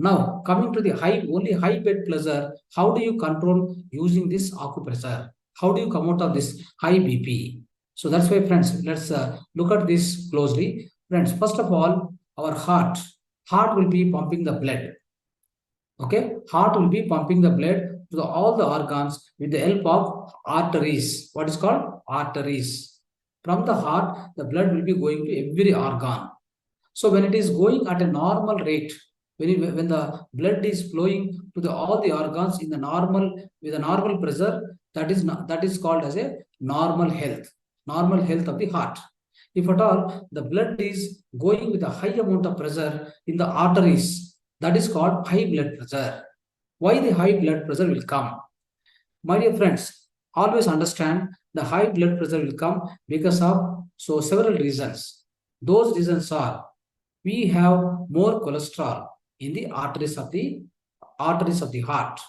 Now, coming to the only high blood pressure, how do you control using this acupressure? How do you come out of this high BP? So that's why, friends, let's look at this closely. Friends, first of all, our heart will be pumping the blood. Okay, heart will be pumping the blood to all the organs with the help of arteries. What is called arteries? From the heart, the blood will be going to every organ. So when it is going at a normal rate, when the blood is flowing to all the organs in the normal with a normal pressure, that is called as a normal health of the heart. If at all the blood is going with a high amount of pressure in the arteries, that is called high blood pressure. Why the high blood pressure will come? My dear friends, always understand the high blood pressure will come because of several reasons. Those reasons are we have more cholesterol in the arteries of the heart.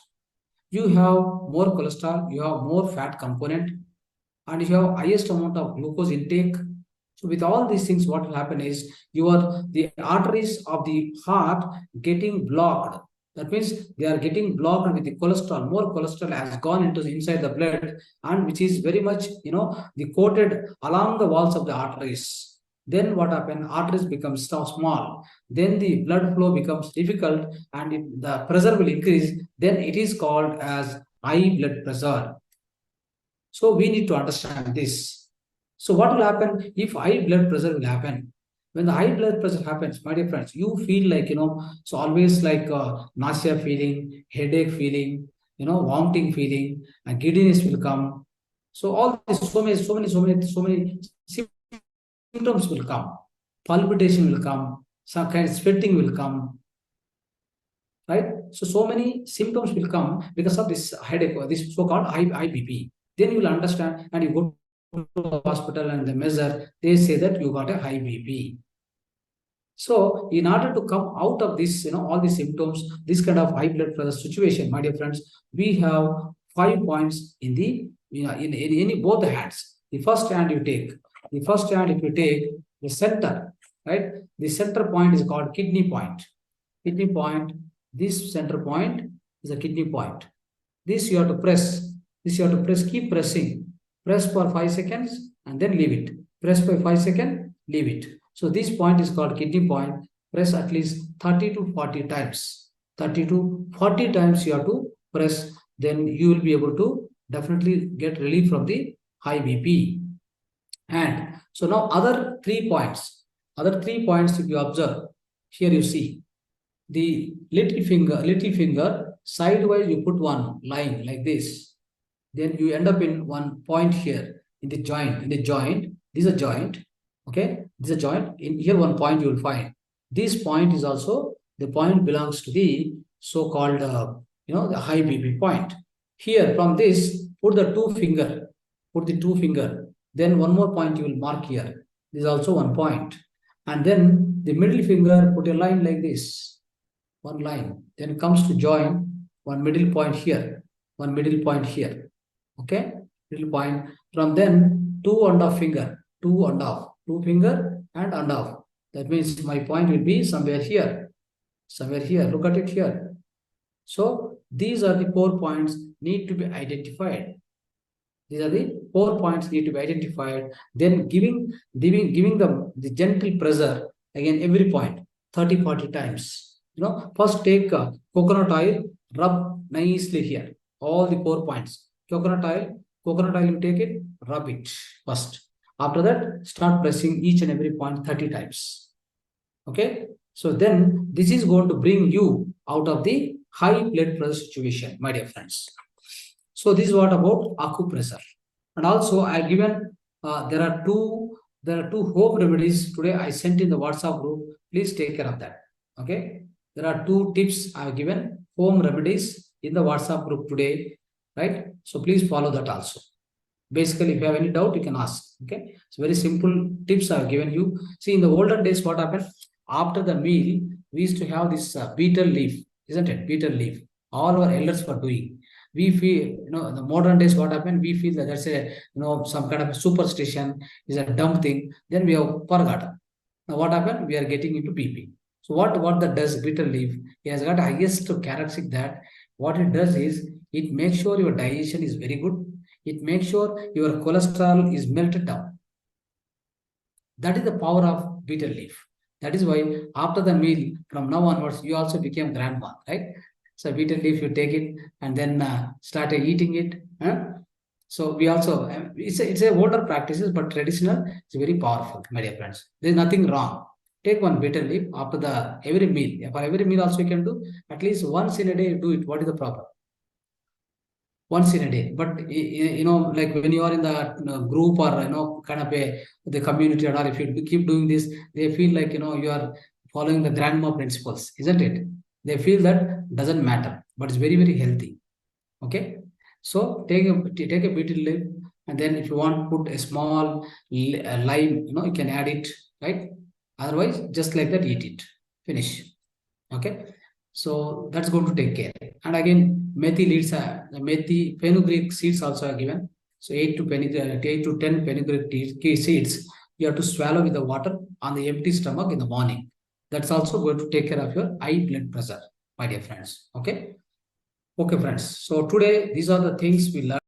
You have more cholesterol, you have more fat component, and you have highest amount of glucose intake. So with all these things, what will happen is the arteries of the heart getting blocked. That means they are getting blocked with the cholesterol. More cholesterol has gone into inside the blood, and which is very much the coated along the walls of the arteries. Then what happens? Arteries become so small. Then the blood flow becomes difficult, and if the pressure will increase, then it is called as high blood pressure. So we need to understand this. So what will happen if high blood pressure will happen? When the high blood pressure happens, my dear friends, you feel like, so always like nausea feeling, headache feeling, vomiting feeling, and giddiness will come. So all this, so many symptoms will come. Palpitation will come, some kind of sweating will come, right? So many symptoms will come because of this headache or this so-called high BP. Then you will understand and you go to the hospital and they measure, they say that you got a high BP. So in order to come out of this, all these symptoms, this kind of high blood pressure situation, my dear friends, we have 5 points in in both the hands. The first hand you take, if you take the center, right? The center point is called kidney point. Kidney point, this center point is a kidney point. This you have to press. Keep pressing. Press for 5 seconds and then leave it. Press for 5 seconds, leave it. So this point is called kidney point. Press at least 30 to 40 times. 30 to 40 times you have to press. Then you will be able to definitely get relief from the high BP. And so now other 3 points. If you observe, here you see the little finger sidewise you put one line like this. Then you end up in one point here in the joint. This is a joint. Okay, this is a joint. In here, one point you will find. This point is also the point belongs to the so-called the high BP point. Here from this, put the two finger. Then one more point you will mark here. This is also one point. And then the middle finger, put a line like this. One line. Then comes to join one middle point here. Okay, middle point. From then 2.5 finger, 2 finger and half. That means my point will be somewhere here. Look at it here. So these are the 4 points need to be identified. Then giving the gentle pressure again every point 30-40 times. First take coconut oil, rub nicely here. All the 4 points. Coconut oil, you take it, rub it first. After that, start pressing each and every point 30 times. Okay. So then this is going to bring you out of the high blood pressure situation, my dear friends. So this is what about acupressure. And also I have given there are two home remedies today I sent in the WhatsApp group. Please take care of that. Okay. There are 2 tips I have given, home remedies in the WhatsApp group today, right? So please follow that also. Basically, if you have any doubt, you can ask. Okay. So very simple tips I have given you. See, in the olden days, what happened? After the meal, we used to have this betel leaf, isn't it? Betel leaf. All our elders were doing. We feel, in the modern days, what happened? We feel that that's a, some kind of a superstition, is a dumb thing. Then we have forgotten. Now what happened? We are getting into BP. So what that does, bitter leaf, it has got highest characteristic that what it does is it makes sure your digestion is very good. It makes sure your cholesterol is melted down. That is the power of bitter leaf. That is why after the meal, from now onwards, you also became grandma, right? So bitter leaf, you take it and then started eating it. Huh? So we also it's a older practices, but traditional. It's very powerful, my dear friends. There's nothing wrong. Take one bitter leaf after the every meal. For every meal, also you can do at least once in a day. Do it. What is the problem? Once in a day. But like when you are in the group or kind of the community or all, if you keep doing this, they feel like you are following the grandma principles, isn't it? They feel that doesn't matter, but it's very very healthy. Okay, so take a bitter leaf, and then if you want, put a small lime, you can add it, right? Otherwise, just like that, eat it. Finish. Okay, so that's going to take care. And again, methi leaves, the methi fenugreek seeds also are given. So 8 to 10 fenugreek seeds you have to swallow with the water on the empty stomach in the morning. That's also going to take care of your high blood pressure, my dear friends. Okay, friends. So today these are the things we learned.